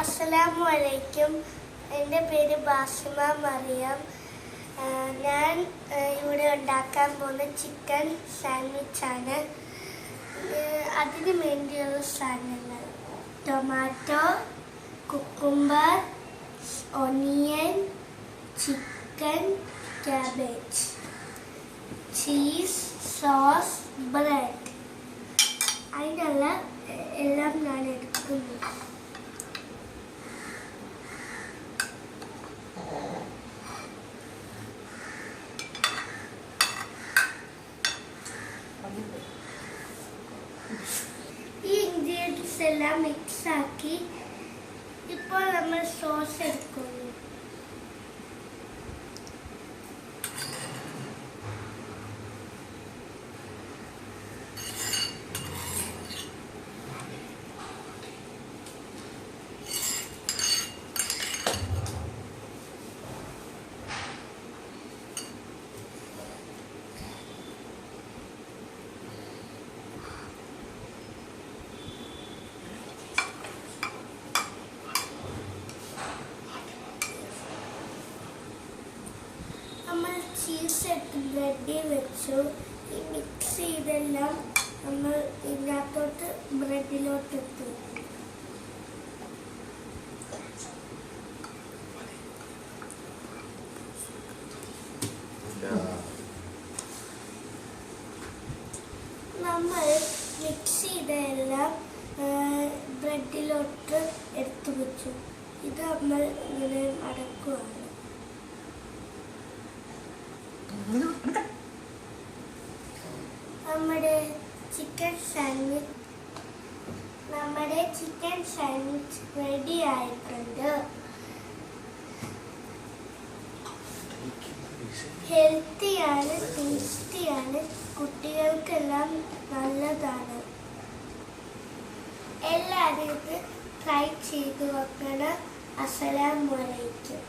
അസ്സലാമലൈക്കും. എൻ്റെ പേര് ബാസിമ മറിയം. ഞാൻ ഇവിടെ ഉണ്ടാക്കാൻ പോകുന്ന ചിക്കൻ സാൻഡ്വിച്ചാണ്. അതിന് വേണ്ടിയുള്ള സാധനങ്ങൾ: tomato, cucumber, onion, chicken, cabbage, cheese, sauce, bread. അതിനുള്ള എല്ലാം ഞാൻ എടുക്കുന്നു. ഈ ഇൻഗ്രീഡിയൻസ് എല്ലാം മിക്സ് ആക്കി ഇപ്പോൾ നമ്മൾ സോസ് എടുക്കുന്നു. നമ്മൾ ചീസ് എടുത്ത് ബ്രെഡിൽ വെച്ചു. ഈ മിക്സ് ചെയ്തെല്ലാം നമ്മൾ ഇതിനകത്തോട്ട് ബ്രെഡിലോട്ട് ഇട്ടു. നമ്മൾ മിക്സ് ചെയ്തെല്ലാം ബ്രെഡിലോട്ട് എടുത്തു വെച്ചു. ഇത് നമ്മൾ ഇങ്ങനെ അടക്കുകയാണ്. നമ്മുടെ ചിക്കൻ സാൻഡ്വിച്ച് റെഡി ആയിട്ടുണ്ട്. ഹെൽത്തിയാണ്, ടേസ്റ്റിയാണ്, കുട്ടികൾക്കെല്ലാം നല്ലതാണ്. എല്ലാവരും ഇത് ട്രൈ ചെയ്ത് നോക്കണം. അസ്സലാമു അലൈക്കും.